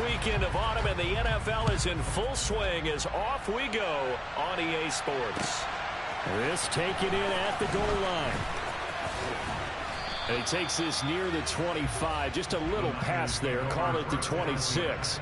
weekend of autumn, and the NFL is in full swing as off we go on EA Sports. This taken in at the goal line. And he takes this near the 25. Just a little pass there. Call it the 26.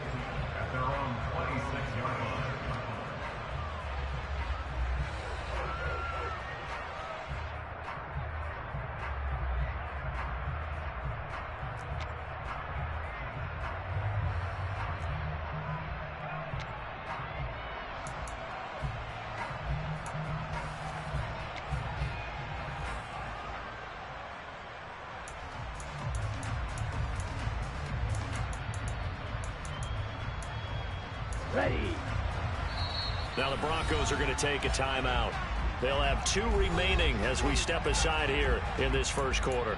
Now the Broncos are going to take a timeout. They'll have 2 remaining as we step aside here in this first quarter.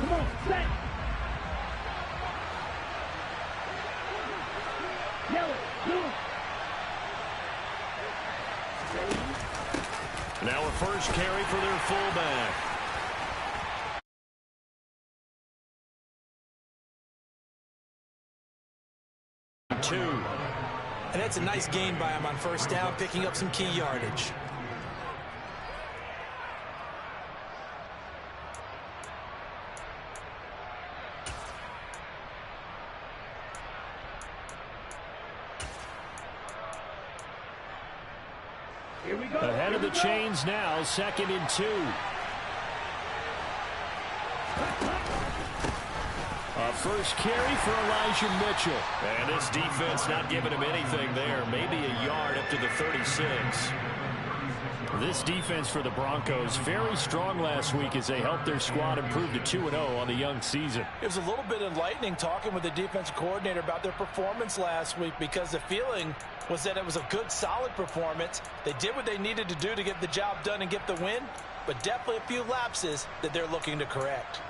Come on, set. Yell it, move. Now a first carry for their fullback. And that's a nice gain by him on first down, picking up some key yardage. Here we go. Ahead of the chains now, 2nd and 2. A first carry for Elijah Mitchell. And this defense not giving him anything there. Maybe a yard up to the 36. This defense for the Broncos, very strong last week as they helped their squad improve to 2-0 on the young season. It was a little bit enlightening talking with the defensive coordinator about their performance last week, because the feeling was that it was a good, solid performance. They did what they needed to do to get the job done and get the win, but definitely a few lapses that they're looking to correct.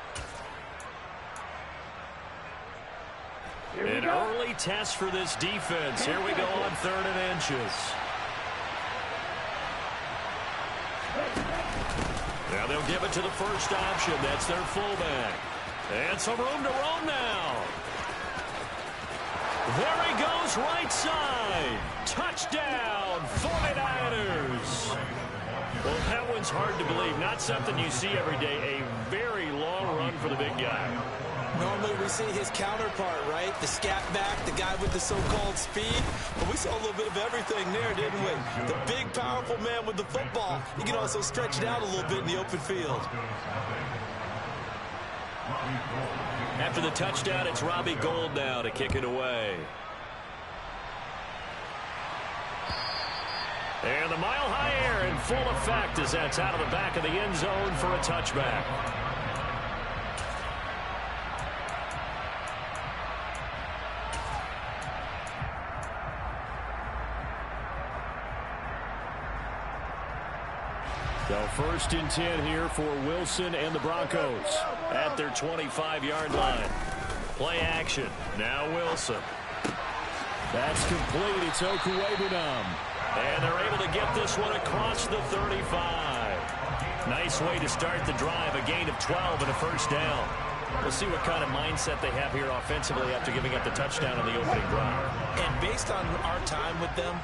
An early test for this defense. Here we go on 3rd and inches. Now they'll give it to the first option. That's their fullback. And some room to roam now. There he goes, right side. Touchdown, 49ers. Well, that one's hard to believe. Not something you see every day. A very long run for the big guy. Normally we see his counterpart, right? The scat back, the guy with the so-called speed. But we saw a little bit of everything there, didn't we? The big, powerful man with the football. He can also stretch it out a little bit in the open field. After the touchdown, it's Robbie Gould now to kick it away. And the mile-high air in full effect as that's out of the back of the end zone for a touchback. So 1st and 10 here for Wilson and the Broncos at their 25-yard line. Play action. Now Wilson. That's complete. It's Okuwebunam. And they're able to get this one across the 35. Nice way to start the drive. A gain of 12 and a first down. We'll see what kind of mindset they have here offensively after giving up the touchdown on the opening drive. And based on our time with them,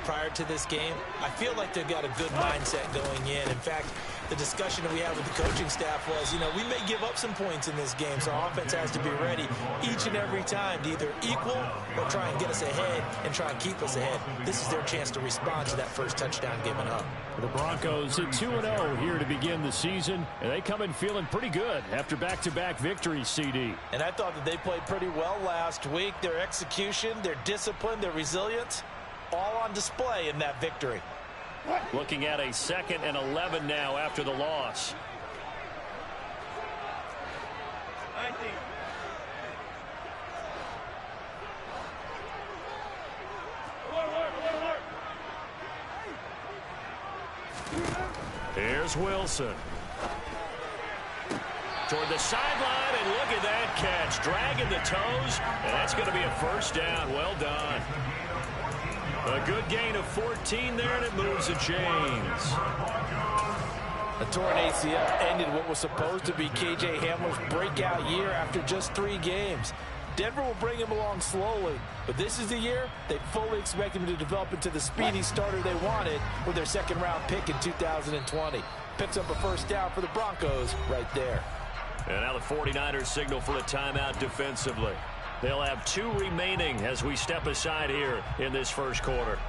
prior to this game, I feel like they've got a good mindset going in. In fact, the discussion that we had with the coaching staff was, we may give up some points in this game, so our offense has to be ready each and every time to either equal or try and get us ahead and try and keep us ahead. This is their chance to respond to that first touchdown given up. The Broncos at 2-0 here to begin the season, and they come in feeling pretty good after back-to-back victories, CD. And I thought that they played pretty well last week. Their execution, their discipline, their resilience, all on display in that victory. Looking at a 2nd and 11 now after the loss. 19. Here's Wilson. Toward the sideline, and look at that catch. Dragging the toes, and that's going to be a first down. Well done. A good gain of 14 there, and it moves the chains. A torn ACL ended what was supposed to be K.J. Hamler's breakout year after just 3 games. Denver will bring him along slowly, but this is the year they fully expect him to develop into the speedy starter they wanted with their second-round pick in 2020. Picks up a first down for the Broncos right there. And now the 49ers signal for a timeout defensively. They'll have 2 remaining as we step aside here in this first quarter.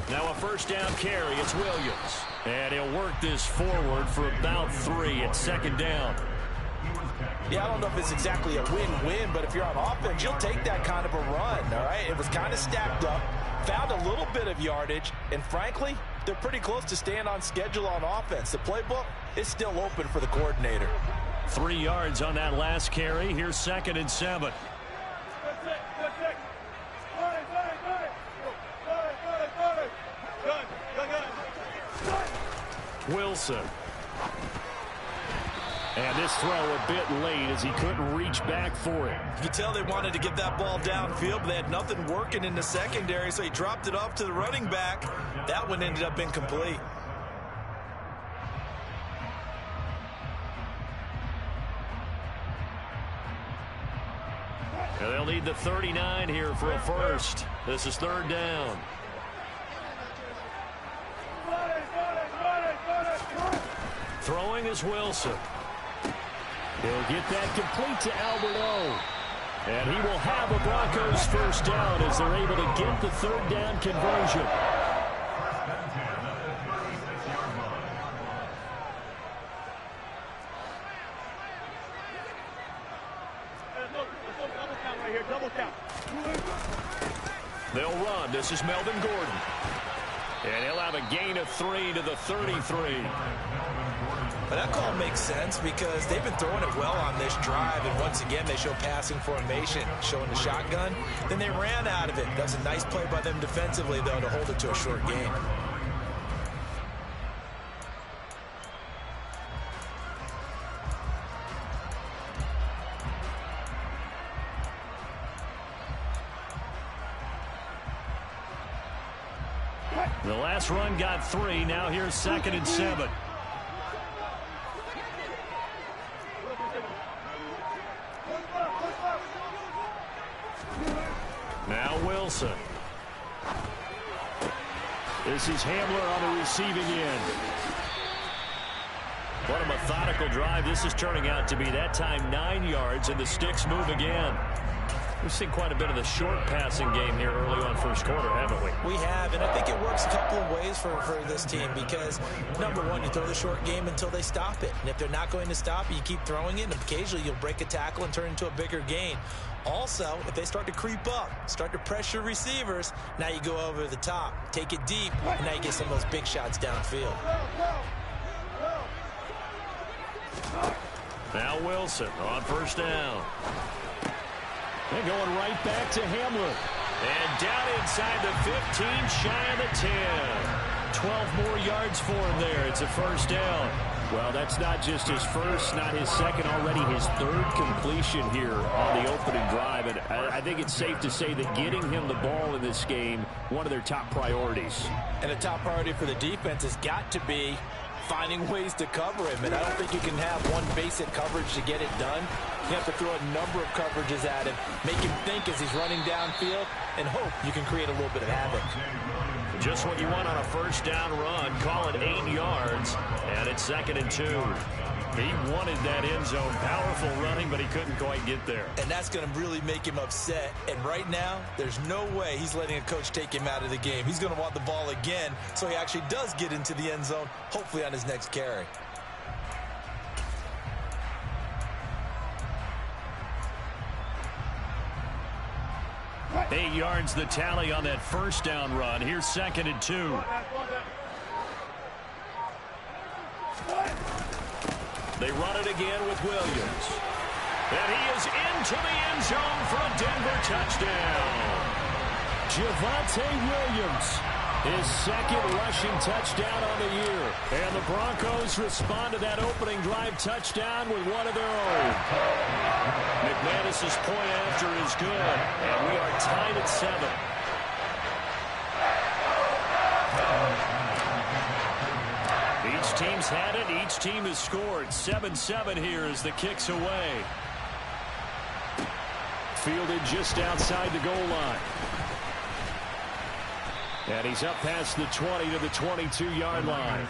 Now a first down carry. It's Williams. And he'll work this forward for about 3 at second down. Yeah, I don't know if it's exactly a win-win, but if you're on offense, you'll take that kind of a run, all right? It was kind of stacked up, found a little bit of yardage, and frankly, they're pretty close to staying on schedule on offense. The playbook is still open for the coordinator. 3 yards on that last carry. Here's 2nd and 7. Wilson. And this throw a bit late as he couldn't reach back for it. You could tell they wanted to get that ball downfield, but they had nothing working in the secondary, so he dropped it off to the running back. That one ended up incomplete. And they'll need the 39 here for a first. This is 3rd down. Throwing is Wilson. He'll get that complete to Albert O. And he will have a Broncos first down as they're able to get the 3rd down conversion. They'll run. This is Melvin Gordon. And he'll have a gain of 3 to the 33. But that call makes sense because they've been throwing it well on this drive, and once again they show passing formation, showing the shotgun. Then they ran out of it. That was a nice play by them defensively, though, to hold it to a short gain. The last run got 3. Now here's 2nd and 7. Now Wilson. This is Hamler on the receiving end. What a methodical drive this is turning out to be. That time 9 yards, and the sticks move again. We've seen quite a bit of the short passing game here early on first quarter, haven't we? We have, and I think it works a couple of ways for this team because, number one, you throw the short game until they stop it. And if they're not going to stop it, you keep throwing it, and occasionally you'll break a tackle and turn into a bigger gain. Also, if they start to creep up, start to pressure receivers, now you go over the top, take it deep, and now you get some of those big shots downfield. Now Wilson on first down. They're going right back to Hamler. And down inside the 15, shy of the 10. 12 more yards for him there. It's a first down. Well, that's not just his first, not his second, already his 3rd completion here on the opening drive. And I think it's safe to say that getting him the ball in this game, one of their top priorities. And the top priority for the defense has got to be finding ways to cover him. And I don't think you can have one basic coverage to get it done. You have to throw a number of coverages at him, make him think as he's running downfield, and hope you can create a little bit of havoc. Just what you want on a first down run. Call it 8 yards, and it's 2nd and 2. He wanted that end zone. Powerful running, but he couldn't quite get there. And that's going to really make him upset. And right now, there's no way he's letting a coach take him out of the game. He's going to want the ball again, so he actually does get into the end zone, hopefully on his next carry. Eight yards the tally on that first down run. Here's 2nd and 2. They run it again with Williams. And he is into the end zone for a Denver touchdown. Javonte Williams, his second rushing touchdown on the year. And the Broncos respond to that opening drive touchdown with one of their own. McManus's point after is good, and we are tied at 7. Each team's had it. Each team has scored. 7-7 here as the kick's away. Fielded just outside the goal line. And he's up past the 20 to the 22-yard line.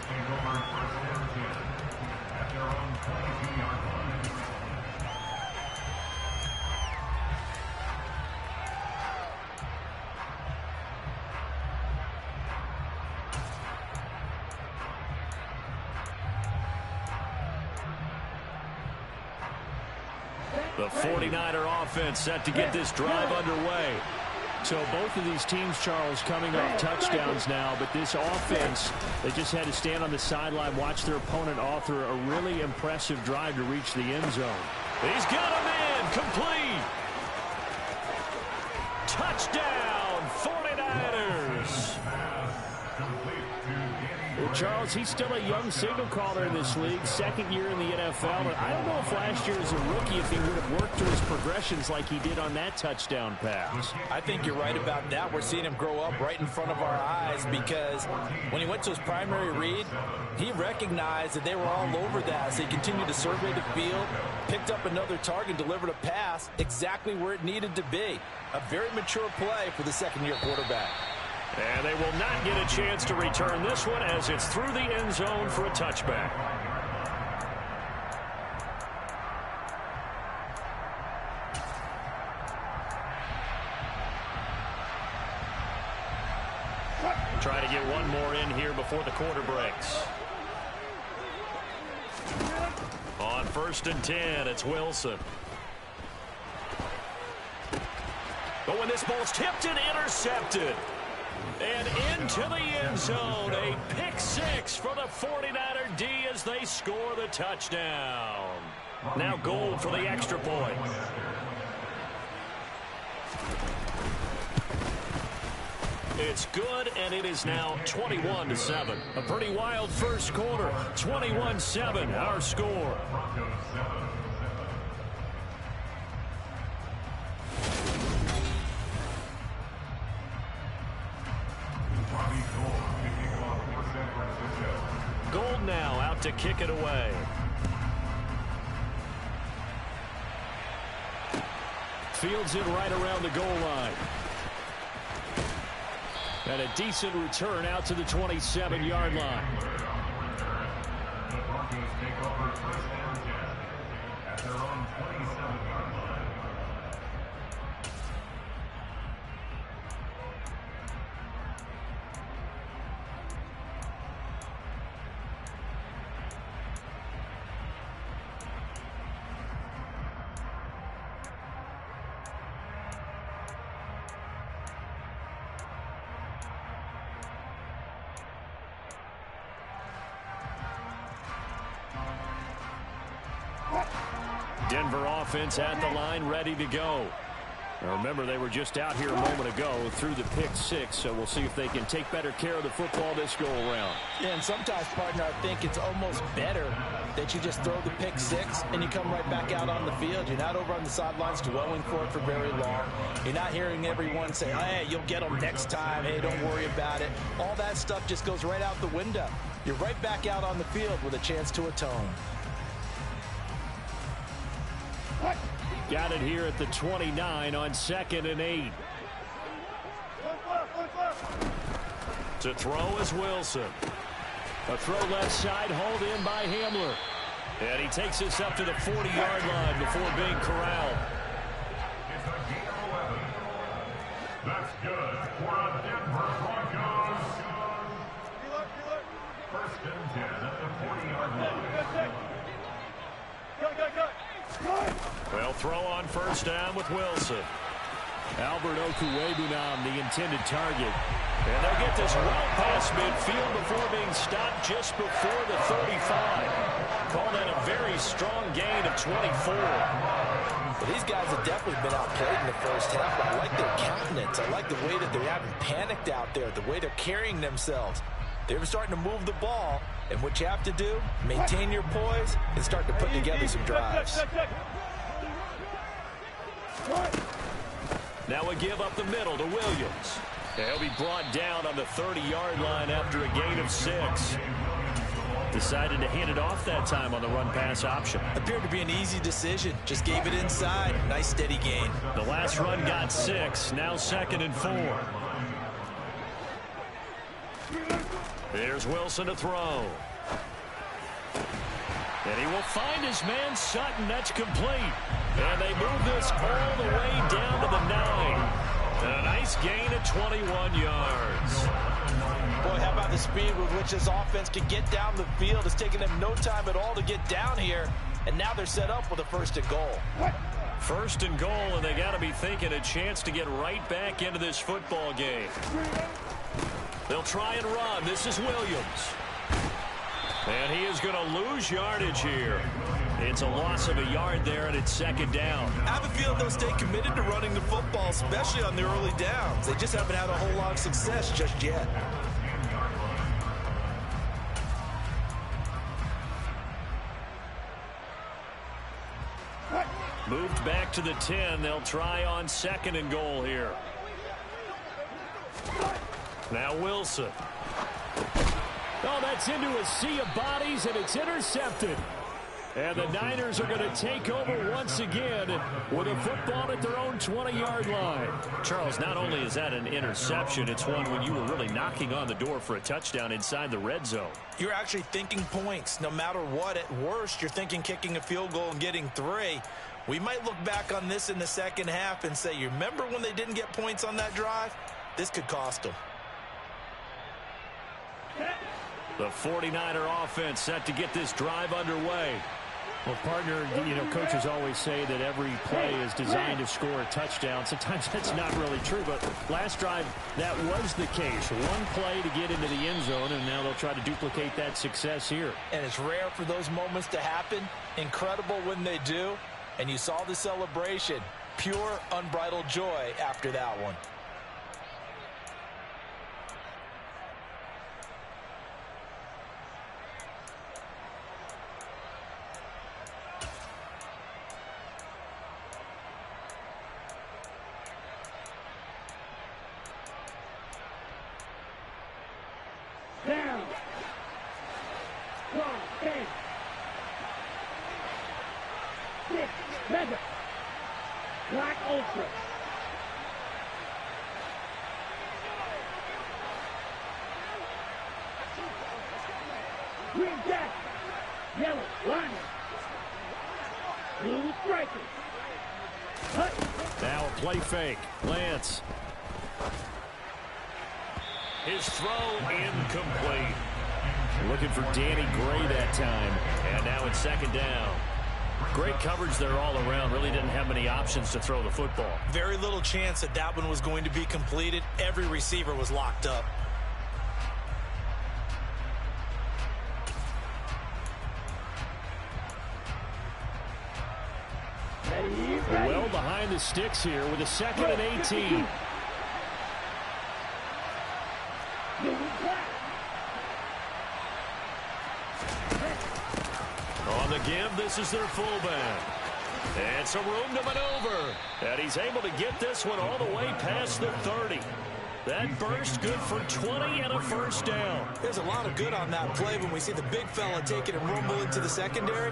The 49er offense set to get this drive underway. So both of these teams, Charles, coming off touchdowns now, but this offense, they just had to stand on the sideline, watch their opponent author a really impressive drive to reach the end zone. He's got him in, complete. Touchdown, 49ers. Well, Charles, he's still a young signal caller in this league, second year in the NFL, but I don't know if last year as a rookie if he would have worked through his progressions like he did on that touchdown pass. I think you're right about that. We're seeing him grow up right in front of our eyes because when he went to his primary read, he recognized that they were all over that. So he continued to survey the field, picked up another target, delivered a pass exactly where it needed to be. A very mature play for the second-year quarterback. And they will not get a chance to return this one as it's through the end zone for a touchback. Try to get one more in here before the quarter breaks. On 1st and 10, it's Wilson. But when this ball's tipped and intercepted. And into the end zone, a pick six for the 49er D as they score the touchdown. Now Gold for the extra point. It's good, and it is now 21-7. A pretty wild first quarter. 21-7, our score. Gold now out to kick it away. Fields it right around the goal line. And a decent return out to the 27-yard line. The Broncos take over 1st and 10 at their own 27-yard line. Denver offense at the line, ready to go. Now remember, they were just out here a moment ago through the pick six, so we'll see if they can take better care of the football this go-around. Yeah, and sometimes, partner, I think it's almost better that you just throw the pick six and you come right back out on the field. You're not over on the sidelines dwelling for it for very long. You're not hearing everyone say, hey, you'll get them next time. Hey, don't worry about it. All that stuff just goes right out the window. You're right back out on the field with a chance to atone. Got it here at the 29 on 2nd and 8. To throw is Wilson. A throw left side, hauled in by Hamler. And he takes us up to the 40-yard line before being corralled. It's a gain of 11. That's good for a Denver Broncos. 1st and 10 at the 40-yard line. Well, throw on 1st down with Wilson. Albert Okwuegbunam, the intended target. And they'll get this well past midfield before being stopped just before the 35. call that a very strong gain of 24. Well, these guys have definitely been outplayed in the first half, but I like their countenance. I like the way that they haven't panicked out there, the way they're carrying themselves. They're starting to move the ball, and what you have to do, maintain your poise and start to put together some drives. Now a give up the middle to Williams. He'll be brought down on the 30-yard line after a gain of 6. Decided to hand it off that time on the run-pass option. Appeared to be an easy decision. Just gave it inside. Nice steady gain. The last run got 6. Now 2nd and 4. Here's Wilson to throw. And he will find his man Sutton. That's complete. And they move this all the way down to the 9. A nice gain of 21 yards. Boy, how about the speed with which this offense can get down the field? It's taken them no time at all to get down here. And now they're set up with a 1st and goal. 1st and goal, and they got to be thinking a chance to get right back into this football game. They'll try and run. This is Williams. And he is going to lose yardage here. It's a loss of a yard there, and it's 2nd down. I have a feeling they'll stay committed to running the football, especially on the early downs. They just haven't had a whole lot of success just yet. Moved back to the 10. They'll try on 2nd and goal here. Now Wilson. Oh, that's into a sea of bodies, and it's intercepted. And the Niners are going to take over once again with a football at their own 20-yard line. Charles, not only is that an interception, it's one when you were really knocking on the door for a touchdown inside the red zone. You're actually thinking points. No matter what, at worst, you're thinking kicking a field goal and getting 3. We might look back on this in the second half and say, you remember when they didn't get points on that drive? This could cost them. The 49er offense set to get this drive underway. Well, partner, coaches always say that every play is designed to score a touchdown. Sometimes that's not really true, but last drive, that was the case. One play to get into the end zone, and now they'll try to duplicate that success here. And it's rare for those moments to happen. Incredible when they do. And you saw the celebration. Pure, unbridled joy after that one. Down. 1, 10. 6, 7. Black Ultra. Green Jack. Yellow Lineman. Blue Strikers. Hut. Now a play fake. Lance. His throw incomplete. Looking for Danny Gray that time. And now it's 2nd down. Great coverage there all around. Really didn't have many options to throw the football. Very little chance that that one was going to be completed. Every receiver was locked up. Well behind the sticks here with a 2nd and 18. On the give, this is their fullback. And some room to maneuver. And he's able to get this one all the way past the 30. That burst good for 20 and a 1st down. There's a lot of good on that play when we see the big fella take it and rumble into the secondary.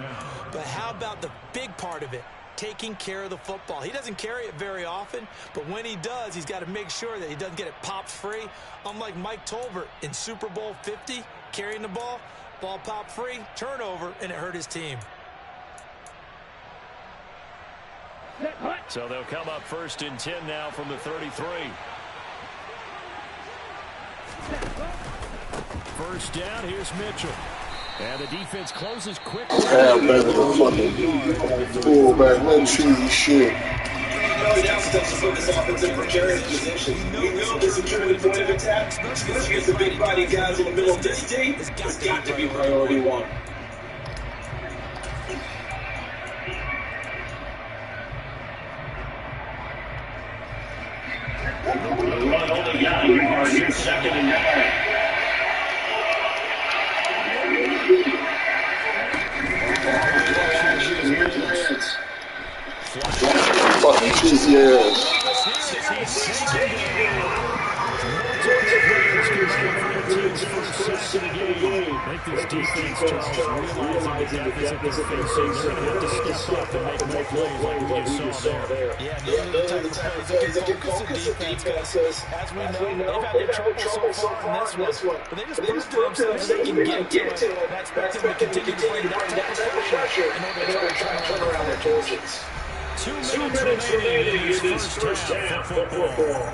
But how about the big part of it? Taking care of the football. He doesn't carry it very often, but when he does, he's got to make sure that he doesn't get it popped free. Unlike Mike Tolbert in Super Bowl 50, carrying the ball popped free, turnover, and it hurt his team. So they'll come up 1st and 10 now from the 33. 1st down, here's Mitchell. And the defense closes quickly. Damn, baby, the fucking fullback, let's see this shit. Steps to put this offense in precarious position. We know the security point of attack, especially against the big body guys in the middle of this team, has got to be priority 1. his first sack of the game. I think this defense, Charles, realizing the deficit they're facing, they're going to have to step up and make more plays like we just saw there. Yeah, those are the type of plays that can focus the defense because, as we know, they've had their trouble so far in this one. But they just proved to themselves they can get to it. And I expect them to continue to bring that type of pressure in order to try to turn around their Trojans. 2 minutes remaining in this first half of football.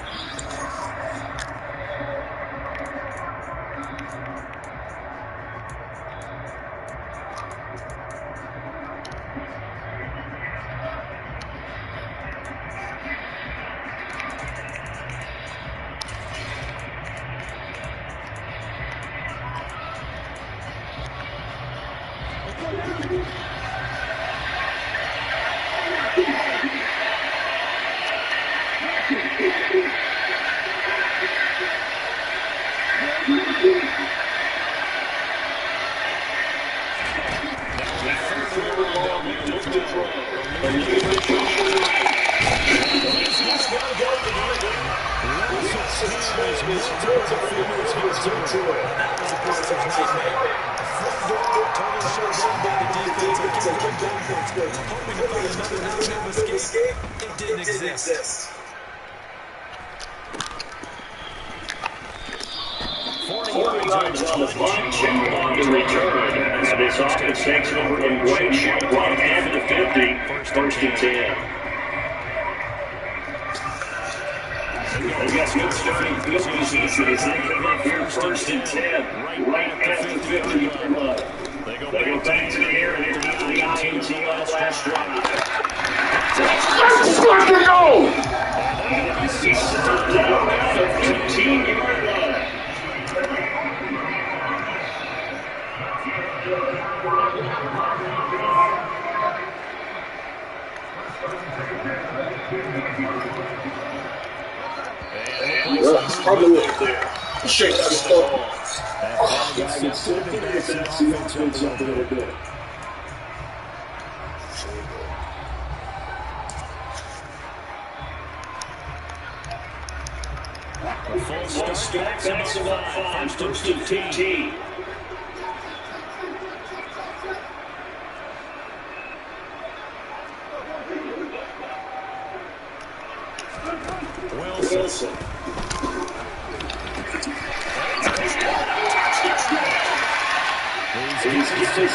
It didn't exist. 40 yards on the punt, check on the return. And this offense takes over in great shape at the 50, first and 10. They've got good starting positions as they come up here first and 10, right at the 50-yard line. They go back to the air after the INT last drive. Let's fucking go! Down at the 15-yard line. That's probably it there. Shake that stuff. That gets the offense up a little bit. A full start, backs about 5, first and 15. Wilson. He's his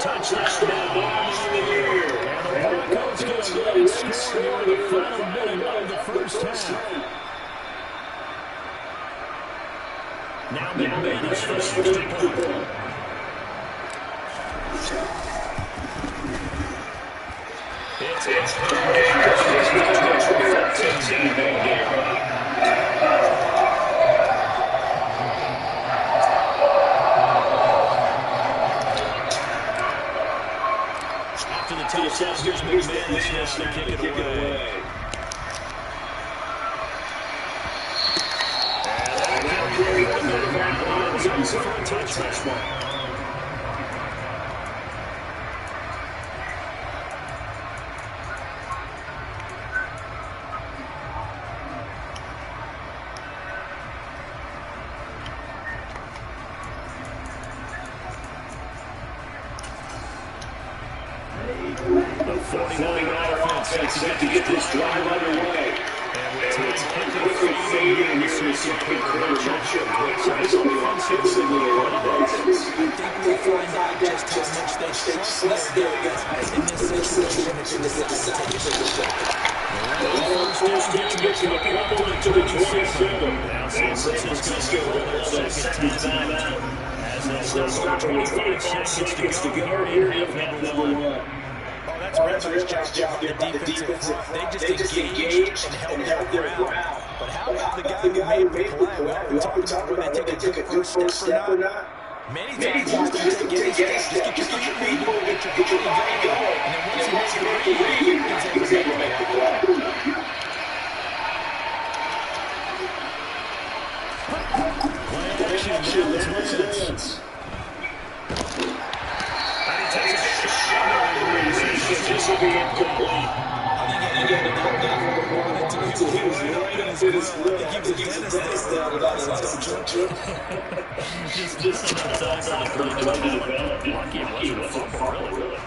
touchdown down in the air. And the Broncos get a late score here in the final minute of the first half. Now made his first punt. After the touchdown, here's McManus to kick it away. And for a touchdown. The 49 offense set to get this drive underway. And it's quickly fading in here in second quarter. That's on the offensive I think we'll find out just how much they trust their guys in this situation if they decide to take a shot. First down gets a couple to the 27. Now San Francisco with their second timeout. As they start 25 seconds to go here in half number one. Oh, that's a really nice job by the defensive front. They just engaged and held their ground. But how about the guy who made the play? Well, we talked about whether they take a good first step or not. Many times you just don't take any steps. Just get your feet moving, get your feet going. And then once he makes the read, he's able to make the play. This will be incomplete. I think until he was right up in his grill. I think he was a dentist down about the license, don't you? Just enough time for the play to develop. Lucky it wasn't a fumble, really.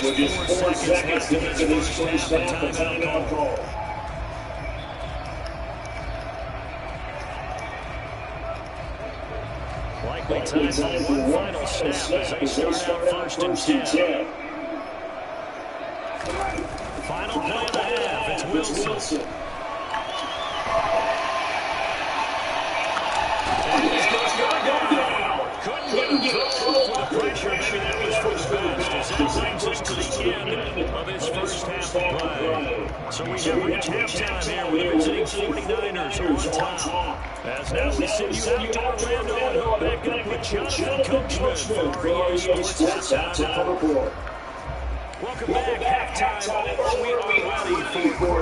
With just 4 seconds left in this first half, a timeout call. Likely time for one final snap as they start out first and 10. Final play of the half. It's Wilson. Couldn't get it through with the pressure. Maybe that was for the best. As that brings us to the end of this first half of play. So we have reached halftime here with the visiting 49ers on top. As now we send you out to Orlando and back up with Jonathan Coachman for EA Sports Halftime Report. Welcome back. Halftime, or we are ready for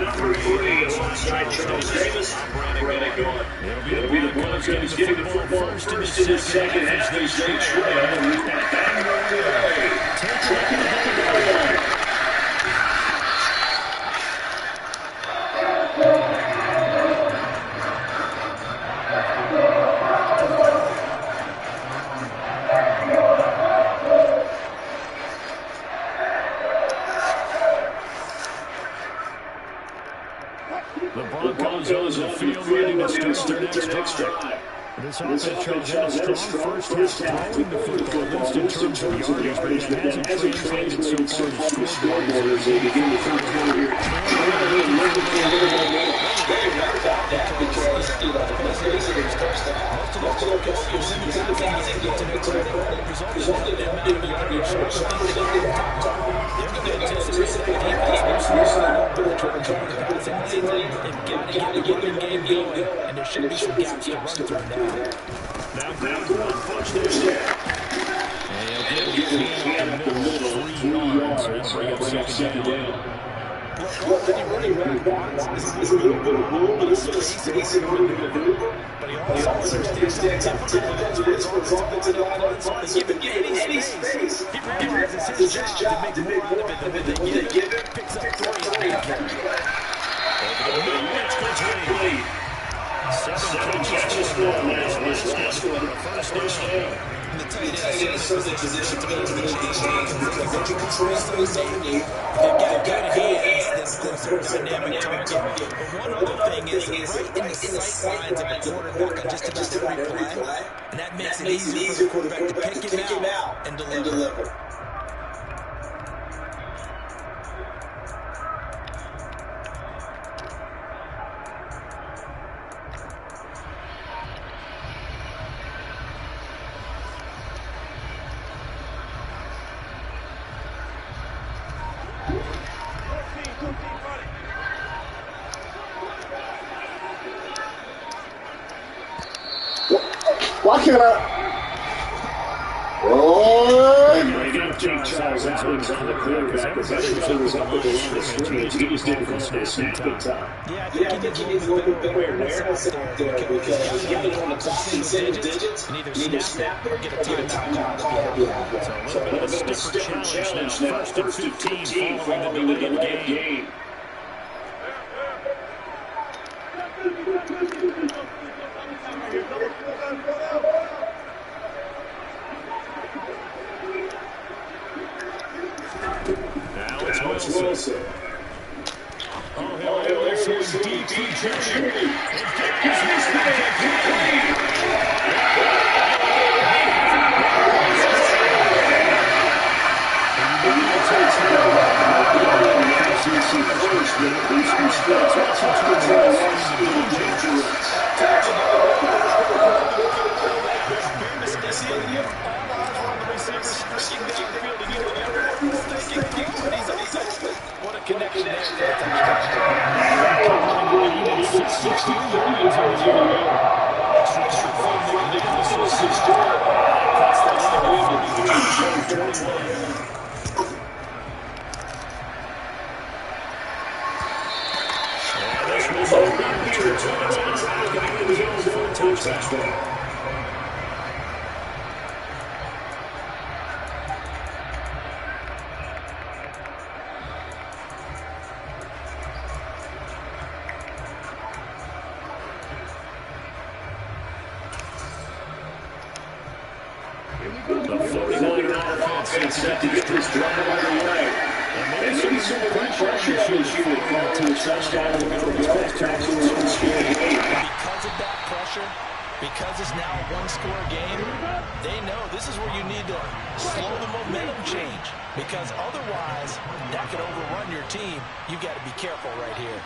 number 3 alongside Charles Davis. I'm Brandon Gaudin. It'll be the Broncos getting the football first in the second half as they trail underway. Take it away. The Broncos on the field ready to start their next drive. This offense had a strong first half throwing the football, at least in terms of yardage, but it hasn't translated so far to scoreboard as they begin the third quarter here. Because most of the focus is in the passing game to their credit. It resulted in the amount of yardage. They're going to anticipate the defense loosen up a little bit to return the passing lane. They've got to get the game going, and there should be some gaps to run through now. Now Gordon, push this in. And he'll get it up the middle, 3 yards. Bring up second down. What any running back wants is a little bit of room, but it's space in order to maneuver. But he also understands how difficult it is for his offensive line. They give him any space. He realizes it's his job to make more of it than they give him. Picks up 3 on carry. Over the middle, it's complete. 7 catches for last one on the first down. And the tight end is certainly in position to make the change. They can control things underneath. They've got good hands. That's their dynamic target. But one other thing is right in the sight lines of the quarterback on just about every play. And that makes it easier for the quarterback to pick him out and deliver. Why can't I? Charles Allen's on the quarterback because everybody was up against the scrimmage. He just didn't snap in time. Yeah, I think he needs a little bit better awareness out there because you get on the clock in single digits and either snap or get a timeout call. So a little bit of a stiffer challenge now. First and 15 following the delay game. Now it's Wilson. Oh, he'll Wilson deep to Junior. What a connection there for the touchdown. The 49er offense set to get this drive underway. And maybe some pressure on this unit to a touchdown and go back to a scoring game. Because of that pressure, because it's now a one-score game, they know this is where you need to slow the momentum change. Because otherwise, that could overrun your team. You've got to be careful right here.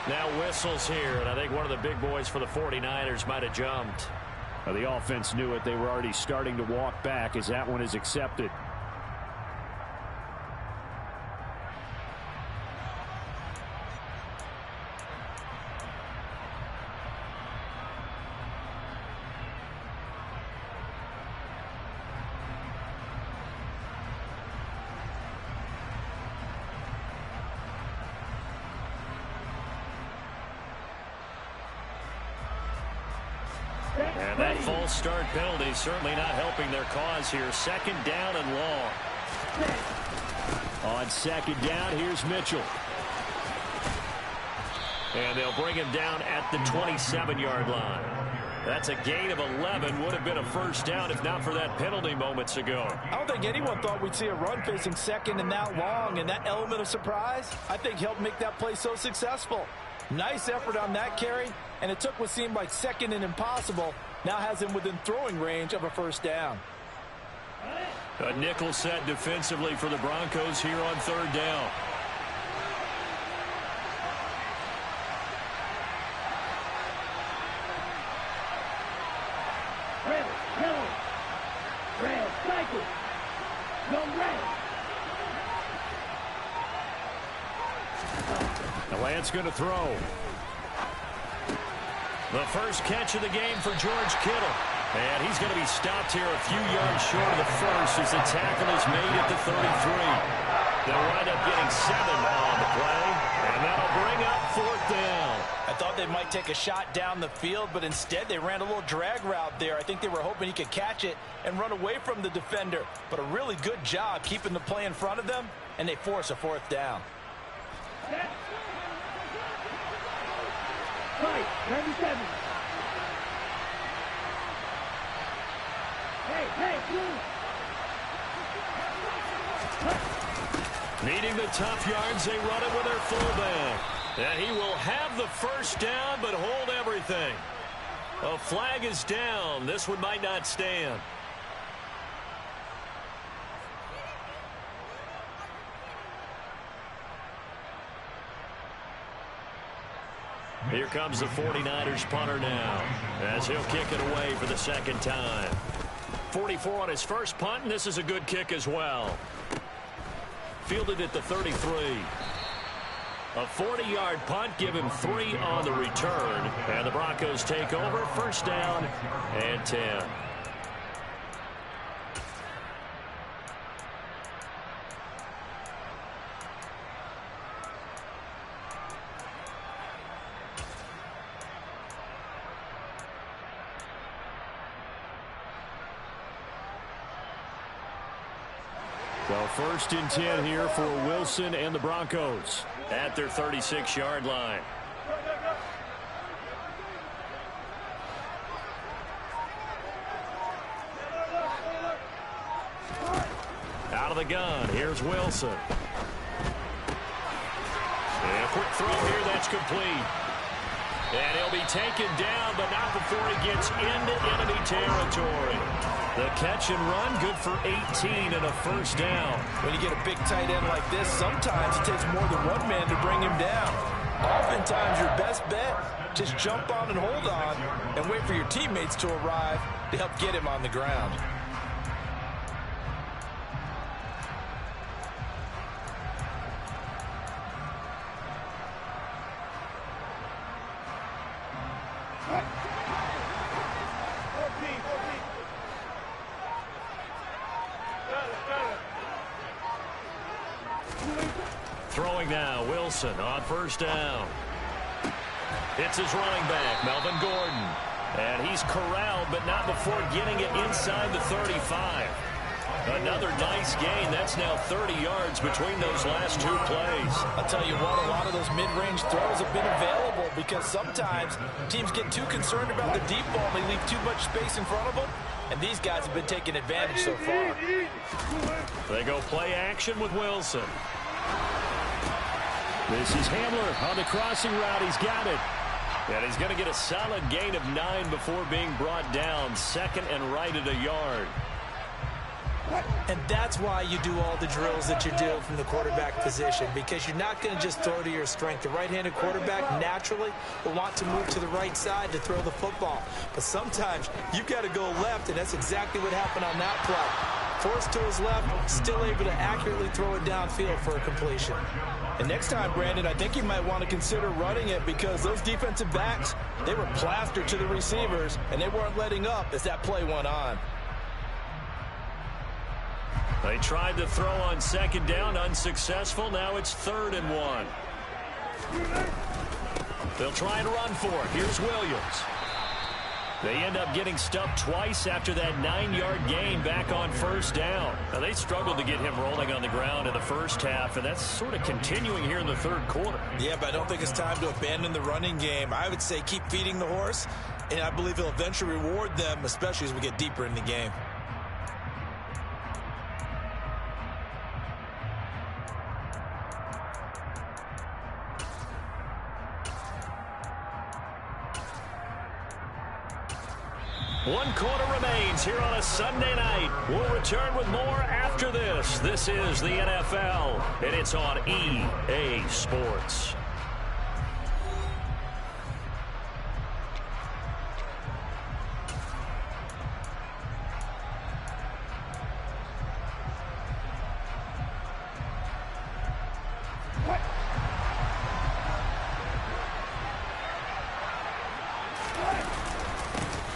Now whistles here, and I think one of the big boys for the 49ers might have jumped. Well, the offense knew it. They were already starting to walk back as that one is accepted. And that false start penalty certainly not helping their cause here. Second down and long. On second down, here's Mitchell. And they'll bring him down at the 27-yard line. That's a gain of 11. Would have been a first down if not for that penalty moments ago. I don't think anyone thought we'd see a run facing second and that long, and that element of surprise, I think, helped make that play so successful. Nice effort on that carry, and it took what seemed like second and impossible. Now has him within throwing range of a first down. A nickel set defensively for the Broncos here on third down. Red, yellow, red, cycle, no red. The Lance going to throw. The first catch of the game for George Kittle. And he's going to be stopped here a few yards short of the first as the tackle is made at the 33. They'll wind up getting 7 on the play, and that'll bring up fourth down. I thought they might take a shot down the field, but instead they ran a little drag route there. I think they were hoping he could catch it and run away from the defender. But a really good job keeping the play in front of them, and they force a fourth down. Fight, 97. Hey, Needing the tough yards, they run it with their fullback. And he will have the first down, but hold everything. A flag is down. This one might not stand. Here comes the 49ers punter now, as he'll kick it away for the second time. 44 on his first punt, and this is a good kick as well. Fielded at the 33. A 40-yard punt, give him 3 on the return. And the Broncos take over, first down and 10. So first and 10 here for Wilson and the Broncos at their 36-yard line. Out of the gun, here's Wilson. And a quick throw here, that's complete. And he'll be taken down, but not before he gets into enemy territory. The catch and run, good for 18 and a first down. When you get a big tight end like this, sometimes it takes more than one man to bring him down. Oftentimes, your best bet, just jump on and hold on and wait for your teammates to arrive to help get him on the ground. Throwing now, Wilson on first down. It's his running back, Melvin Gordon. And he's corralled, but not before getting it inside the 35. Another nice gain. That's now 30 yards between those last two plays. I'll tell you what, a lot of those mid-range throws have been available because sometimes teams get too concerned about the deep ball and they leave too much space in front of them. And these guys have been taking advantage so far. They go play action with Wilson. This is Hamler on the crossing route. He's got it. And he's going to get a solid gain of 9 before being brought down. Second and right at a yard. And that's why you do all the drills that you do from the quarterback position, because you're not going to just throw to your strength. The right-handed quarterback naturally will want to move to the right side to throw the football. But sometimes you've got to go left, and that's exactly what happened on that play. Forced to his left, still able to accurately throw it downfield for a completion. And next time, Brandon, I think you might want to consider running it because those defensive backs, they were plastered to the receivers, and they weren't letting up as that play went on. They tried to throw on second down, unsuccessful. Now it's 3rd and 1. They'll try and run for it. Here's Williams. They end up getting stuffed twice after that 9-yard gain back on first down. Now, they struggled to get him rolling on the ground in the first half, and that's sort of continuing here in the third quarter. Yeah, but I don't think it's time to abandon the running game. I would say keep feeding the horse, and I believe he'll eventually reward them, especially as we get deeper in the game. One quarter remains here on a Sunday night. We'll return with more after this. This is the NFL, and it's on EA Sports.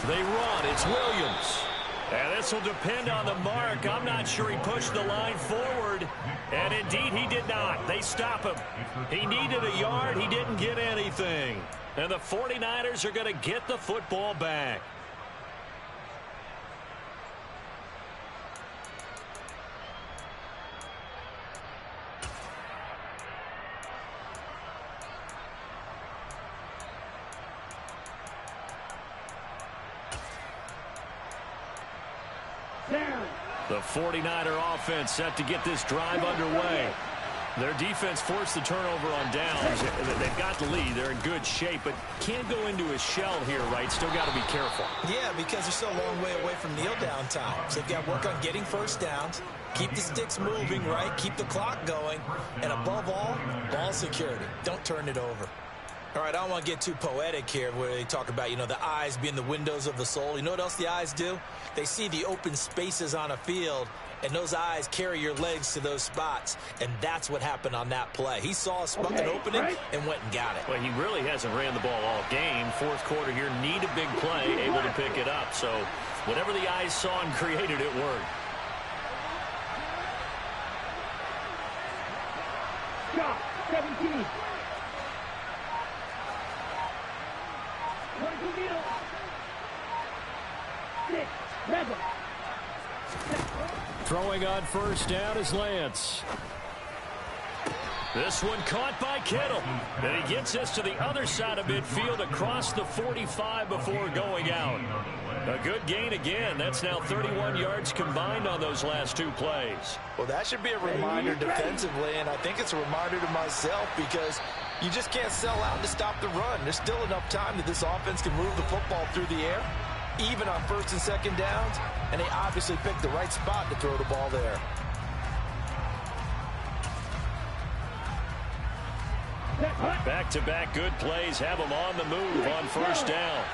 They run. It's Williams. And this will depend on the mark. I'm not sure he pushed the line forward. And indeed, he did not. They stop him. He needed a yard. He didn't get anything. And the 49ers are going to get the football back. The 49er offense set to get this drive underway. Their defense forced the turnover on downs. They've got the lead. They're in good shape, but can't go into a shell here, right? Still got to be careful. Yeah, because they're still a long way away from kneel-down time. So they've got to work on getting first downs, keep the sticks moving, right? Keep the clock going. And above all, ball security. Don't turn it over. All right, I don't want to get too poetic here where they talk about, the eyes being the windows of the soul. You know what else the eyes do? They see the open spaces on a field, and those eyes carry your legs to those spots, and that's what happened on that play. He saw an opening and went and got it. Well, he really hasn't ran the ball all game. Fourth quarter here, need a big play, able to pick it up. So whatever the eyes saw and created, it worked. Shot, 17. Throwing on first down is Lance. This one caught by Kittle. And he gets us to the other side of midfield across the 45 before going out. A good gain again. That's now 31 yards combined on those last two plays. Well, that should be a reminder defensively, and I think it's a reminder to myself because you just can't sell out to stop the run. There's still enough time that this offense can move the football through the air, even on first and second downs, and they obviously picked the right spot to throw the ball there. Back-to-back good plays have them on the move on first down.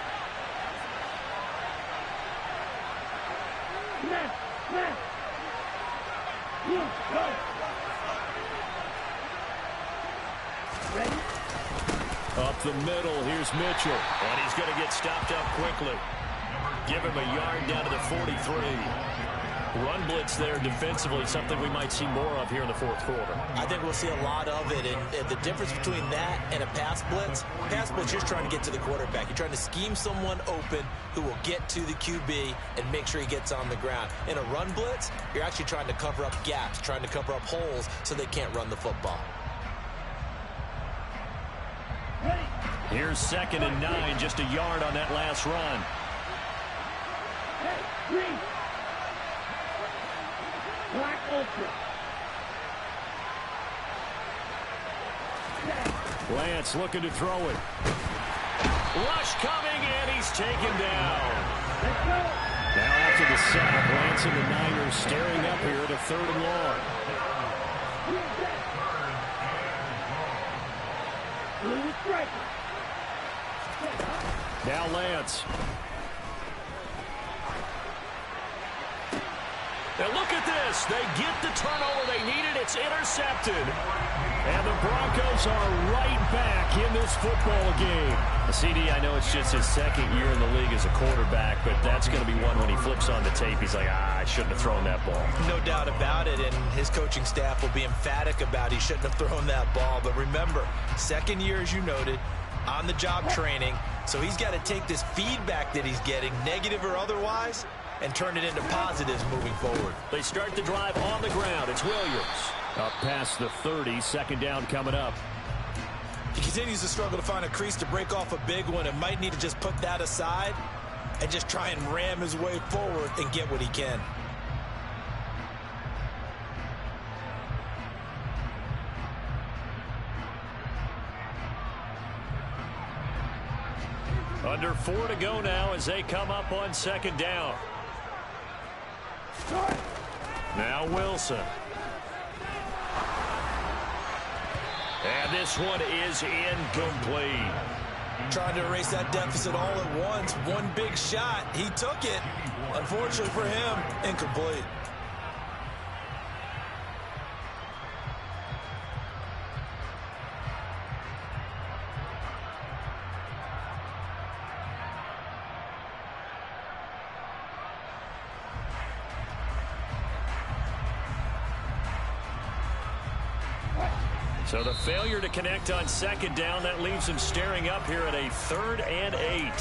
Up the middle, here's Mitchell. And he's going to get stopped up quickly. Give him a yard down to the 43. Run blitz there defensively, something we might see more of here in the fourth quarter. I think we'll see a lot of it, and the difference between that and a pass blitz, you're trying to get to the quarterback. You're trying to scheme someone open who will get to the QB and make sure he gets on the ground. In a run blitz, you're actually trying to cover up gaps, trying to cover up holes so they can't run the football. Here's 2nd and 9, just a yard on that last run. Black Ultra. Lance looking to throw it. Rush coming, and he's taken down. Now after the sack, Lance and the Niners staring up here at a 3rd and long. Now Lance. Now look at this. They get the turnover they needed. It's intercepted. And the Broncos are right back in this football game. CD, I know it's just his 2nd year in the league as a quarterback, but that's going to be one when he flips on the tape. He's like, I shouldn't have thrown that ball. No doubt about it, and his coaching staff will be emphatic about he shouldn't have thrown that ball. But remember, 2nd year, as you noted, on-the-job training. So he's got to take this feedback that he's getting, negative or otherwise, and turn it into positives moving forward. They start the drive on the ground. It's Williams. Up past the 30, second down coming up. He continues to struggle to find a crease to break off a big one and might need to just put that aside and just try and ram his way forward and get what he can. Under 4 to go now as they come up on second down. Now Wilson. And this one is incomplete. Trying to erase that deficit all at once. One big shot. He took it. Unfortunately for him, incomplete. So the failure to connect on second down, that leaves him staring up here at a 3rd and 8.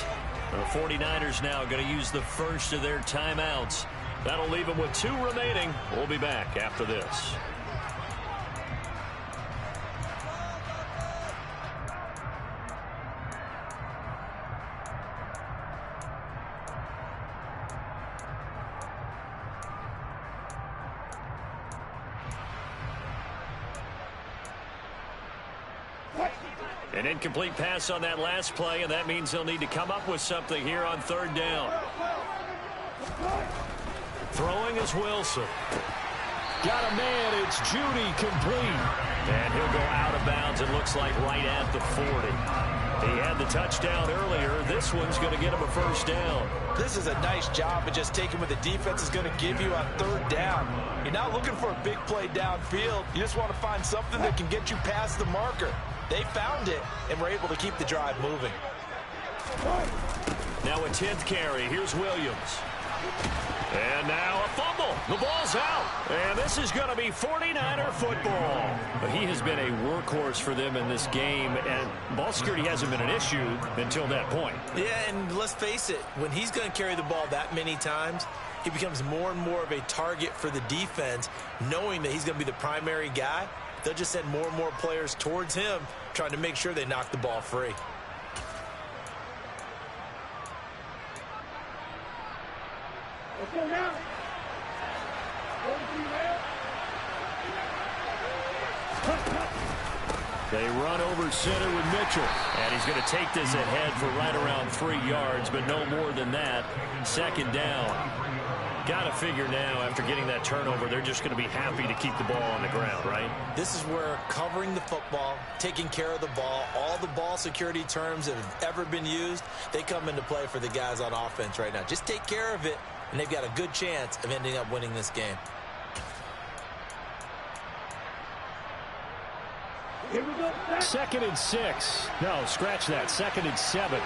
The 49ers now going to use the first of their timeouts. That'll leave them with 2 remaining. We'll be back after this. An incomplete pass on that last play, and that means they'll need to come up with something here on 3rd down. Throwing is Wilson. Got a man, it's Judy, complete. And he'll go out of bounds, it looks like right at the 40. He had the touchdown earlier. This one's going to get him a first down. This is a nice job of just taking what the defense is going to give you on 3rd down. You're not looking for a big play downfield. You just want to find something that can get you past the marker. They found it and were able to keep the drive moving. Now a 10th carry. Here's Williams. And now a fumble. The ball's out. And this is going to be 49er football. But he has been a workhorse for them in this game, and ball security hasn't been an issue until that point. Yeah, and let's face it, when he's going to carry the ball that many times, he becomes more and more of a target for the defense, knowing that he's going to be the primary guy. They'll just send more and more players towards him, trying to make sure they knock the ball free. Let's go now. They run over center with Mitchell. And he's going to take this ahead for right around 3 yards, but no more than that. Second down. Got to figure now, after getting that turnover, they're just going to be happy to keep the ball on the ground, right? This is where covering the football, taking care of the ball, all the ball security terms that have ever been used, they come into play for the guys on offense right now. Just take care of it, and they've got a good chance of ending up winning this game. Here we go. 2nd and 6. No, scratch that. 2nd and 7.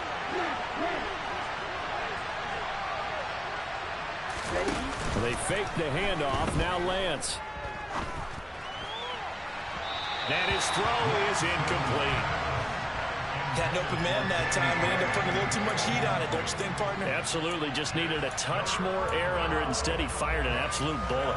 They fake the handoff. Now Lance. And his throw is incomplete. Had an open man that time, but ended up putting a little too much heat on it, don't you think, partner? Absolutely. Just needed a touch more air under it. Instead, he fired an absolute bullet.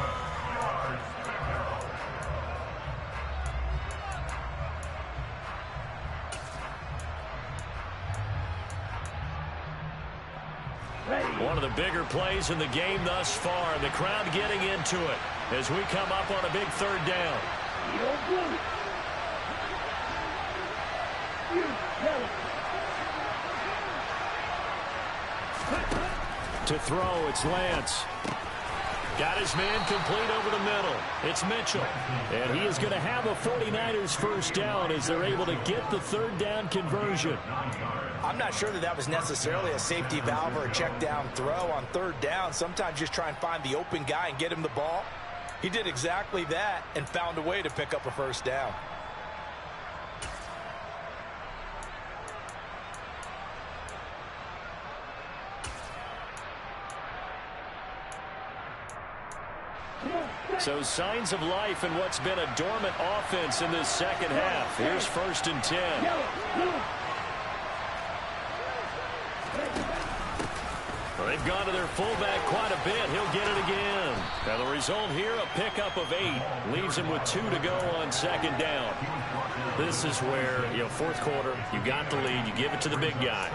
One of the bigger plays in the game thus far. The crowd getting into it as we come up on a big 3rd down. To throw, it's Lance. Got his man complete over the middle. It's Mitchell. And he is going to have a 49ers first down as they're able to get the 3rd down conversion. I'm not sure that was necessarily a safety valve or a check down throw on 3rd down. Sometimes just try and find the open guy and get him the ball. He did exactly that and found a way to pick up a first down. So signs of life in what's been a dormant offense in this second half. Here's 1st and 10. They've gone to their fullback quite a bit. He'll get it again. Now the result here, a pickup of 8. Leaves him with 2 to go on second down. This is where, fourth quarter, you got the lead. You give it to the big guy.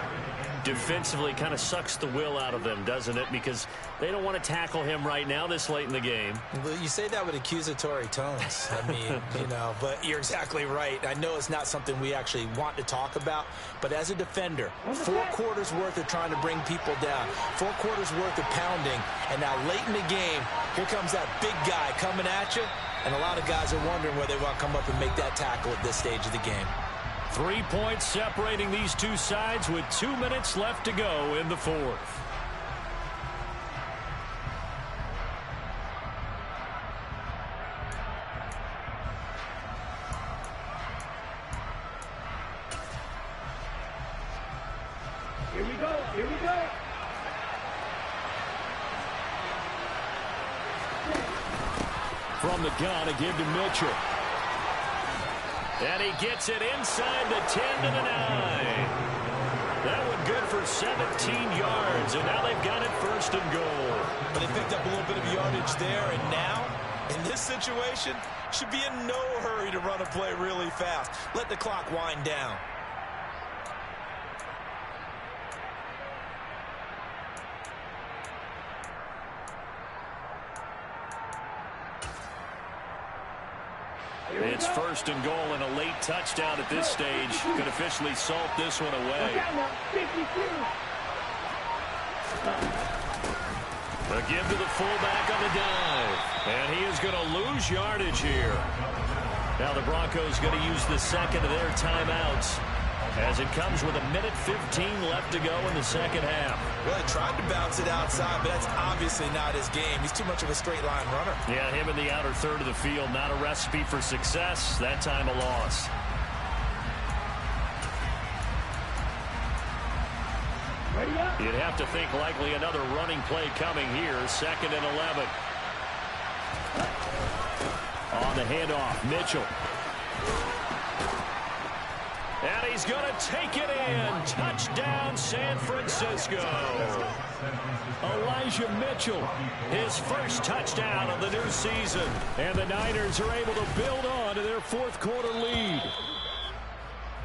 Defensively kind of sucks the will out of them, doesn't it? Because they don't want to tackle him right now this late in the game. Well, you say that with accusatory tones. I mean, but you're exactly right. I know it's not something we actually want to talk about, but as a defender, 4 quarters worth of trying to bring people down, 4 quarters worth of pounding, and now late in the game, here comes that big guy coming at you, and a lot of guys are wondering whether they want to come up and make that tackle at this stage of the game. 3 points separating these two sides with 2 minutes left to go in the fourth. Here we go. Here we go. From the gun, a give to Mitchell. And he gets it inside the 10 to the 9. That one good for 17 yards, and now they've got it first and goal. But they picked up a little bit of yardage there, and now, in this situation, should be in no hurry to run a play really fast. Let the clock wind down. It's first and goal, and a late touchdown at this stage could officially salt this one away. A give to the fullback on the dive, and he is going to lose yardage here. Now the Broncos going to use the second of their timeouts as it comes with 1:15 left to go in the second half. Well, he tried to bounce it outside, but that's obviously not his game. He's too much of a straight line runner. Yeah, him in the outer third of the field, not a recipe for success. That time a loss. You'd have to think likely another running play coming here. 2nd and 11. On the handoff, Mitchell. And he's going to take it in. Touchdown, San Francisco. Elijah Mitchell, his first touchdown of the new season. And the Niners are able to build on to their fourth quarter lead.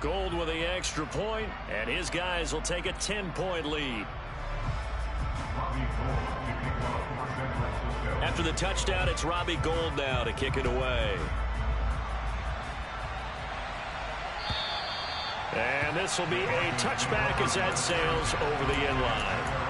Gold with the extra point, and his guys will take a 10-point lead. After the touchdown, it's Robbie Gould now to kick it away. And this will be a touchback as that sails over the end line.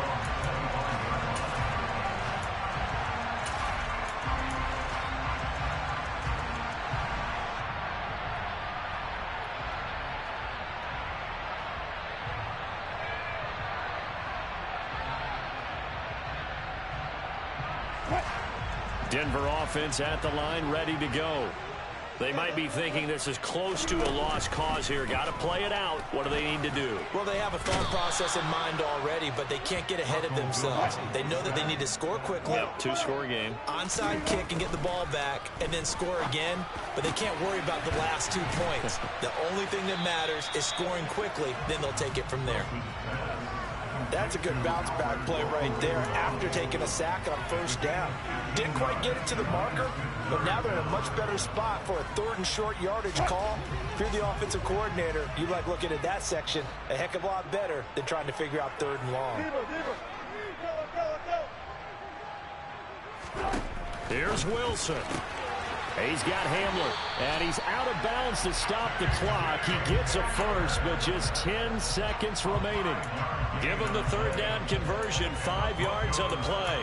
Denver offense at the line, ready to go. They might be thinking this is close to a lost cause here. Got to play it out. What do they need to do? Well, they have a thought process in mind already, but they can't get ahead of themselves. They know that they need to score quickly. Yep, 2-score game. Onside kick and get the ball back and then score again, but they can't worry about the last 2 points. The only thing that matters is scoring quickly, then they'll take it from there. That's a good bounce-back play right there after taking a sack on first down. Didn't quite get it to the marker, but now they're in a much better spot for a 3rd and short yardage call. If you're the offensive coordinator, you like looking at that section a heck of a lot better than trying to figure out 3rd and long. Here's Wilson. He's got Hamler, and he's out of bounds to stop the clock. He gets a first, but just 10 seconds remaining. Give him the 3rd down conversion, 5 yards on the play.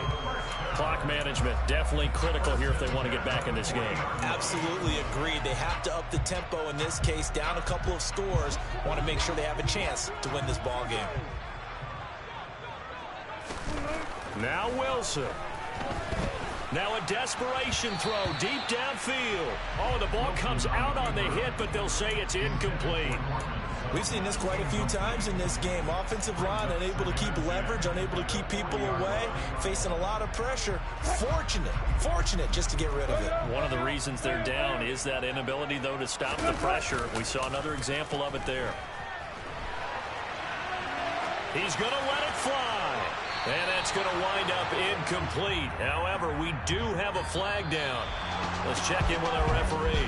Clock management definitely critical here if they want to get back in this game. Absolutely agreed. They have to up the tempo in this case, down a couple of scores. Want to make sure they have a chance to win this ball game. Now Wilson. Now a desperation throw deep downfield. Oh, the ball comes out on the hit, but they'll say it's incomplete. We've seen this quite a few times in this game. Offensive line unable to keep leverage, unable to keep people away, facing a lot of pressure. Fortunate just to get rid of it. One of the reasons they're down is that inability, though, to stop the pressure. We saw another example of it there. He's going to let it fly. And that's going to wind up incomplete. However, we do have a flag down. Let's check in with our referee.